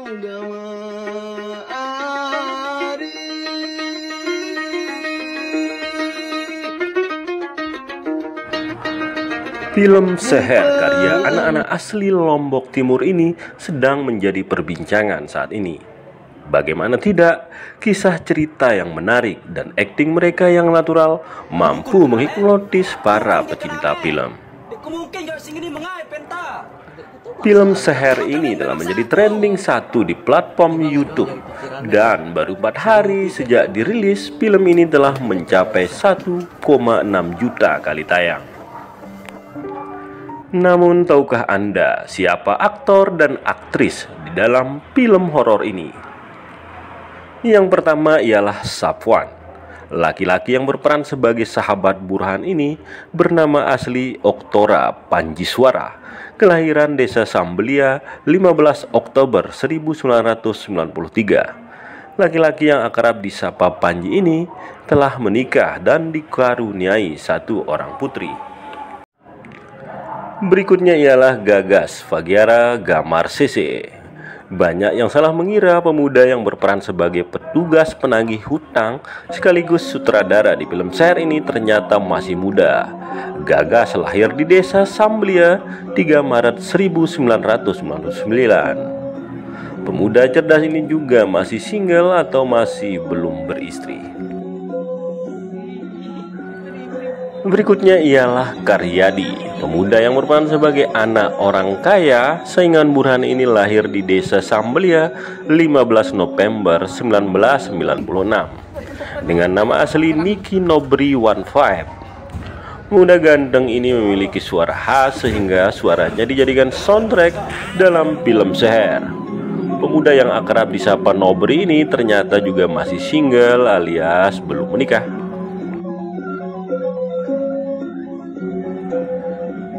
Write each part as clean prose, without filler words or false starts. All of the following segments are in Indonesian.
Film Seher karya anak-anak asli Lombok Timur ini sedang menjadi perbincangan saat ini. Bagaimana tidak, kisah cerita yang menarik dan akting mereka yang natural mampu menghipnotis para pecinta film. Film Seher ini telah menjadi trending 1 di platform YouTube dan baru 4 hari sejak dirilis, film ini telah mencapai 1,6 juta kali tayang. Namun tahukah Anda siapa aktor dan aktris di dalam film horor ini? Yang pertama ialah Safwan. Laki-laki yang berperan sebagai sahabat Burhan ini bernama asli Oktora Panjiswara, kelahiran desa Sambelia 15 Oktober 1993. Laki-laki yang akrab disapa Panji ini telah menikah dan dikaruniai 1 orang putri. Berikutnya ialah Gagas Fagiara Gamar CC. Banyak yang salah mengira pemuda yang berperan sebagai petugas penagih hutang sekaligus sutradara di film Seher ini ternyata masih muda. Gagas lahir di desa Sambelia 3 Maret 1999. Pemuda cerdas ini juga masih single atau masih belum beristri. Berikutnya ialah Karyadi. Pemuda yang berperan sebagai anak orang kaya saingan Burhan ini lahir di desa Sambelia 15 November 1996 dengan nama asli Niki Nobri 15. Pemuda ganteng ini memiliki suara khas sehingga suaranya dijadikan soundtrack dalam film Seher. Pemuda yang akrab disapa Nobri ini ternyata juga masih single alias belum menikah.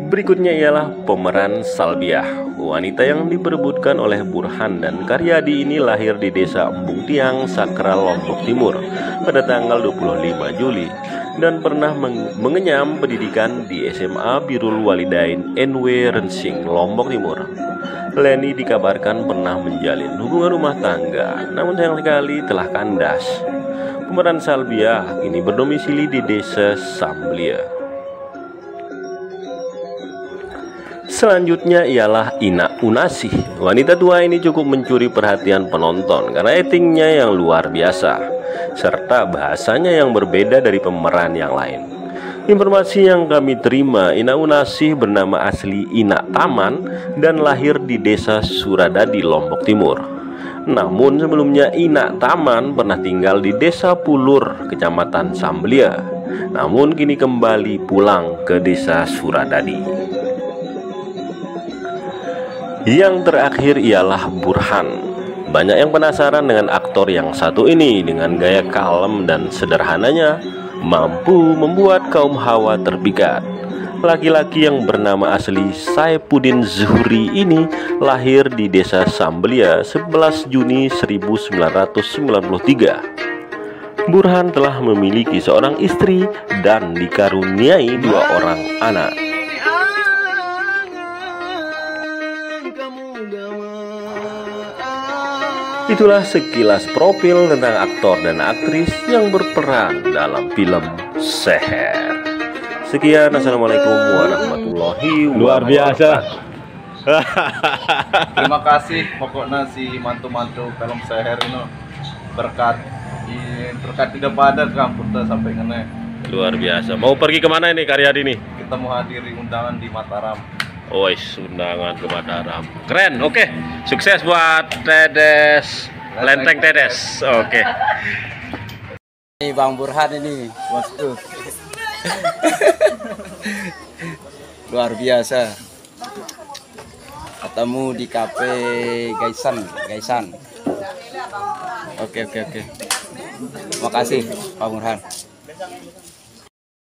Berikutnya ialah pemeran Salbiah. Wanita yang diperebutkan oleh Burhan dan Karyadi ini lahir di desa Embung Tiang, Sakral, Lombok Timur pada tanggal 25 Juli dan pernah mengenyam pendidikan di SMA Birrul Walidain NW Rensing, Lombok Timur. Leni dikabarkan pernah menjalin hubungan rumah tangga, namun sayang sekali telah kandas. Pemeran Salbiah ini berdomisili di desa Sambelia. Selanjutnya ialah Ina Unasih. Wanita tua ini cukup mencuri perhatian penonton karena aktingnya yang luar biasa serta bahasanya yang berbeda dari pemeran yang lain. Informasi yang kami terima, Ina Unasih bernama asli Ina Taman dan lahir di desa Suradadi, Lombok Timur. Namun sebelumnya Ina Taman pernah tinggal di desa Pulur, kecamatan Sambelia. Namun kini kembali pulang ke desa Suradadi. Yang terakhir ialah Burhan. Banyak yang penasaran dengan aktor yang satu ini dengan gaya kalem dan sederhananya mampu membuat kaum hawa terpikat. Laki-laki yang bernama asli Saipuddin Zuhri ini lahir di desa Sambelia 11 Juni 1993. Burhan telah memiliki seorang istri dan dikaruniai 2 orang anak. Itulah sekilas profil tentang aktor dan aktris yang berperan dalam film Seher. Sekian, assalamualaikum warahmatullahi wabarakatuh. Luar biasa. Terima kasih pokoknya si mantu-mantu film Seher ini berkat tidak pada kampus sampai ngene. Luar biasa. Mau pergi kemana ini Karyadi nih? Kita mau hadiri undangan di Mataram. Undangan ke Mataram. Keren, oke. Sukses buat Tedes, Lenteng Tedes. Oke. Ini Bang Burhan ini, bosku. Luar biasa. Ketemu di kafe Gaisan. Oke. Makasih Pak Burhan.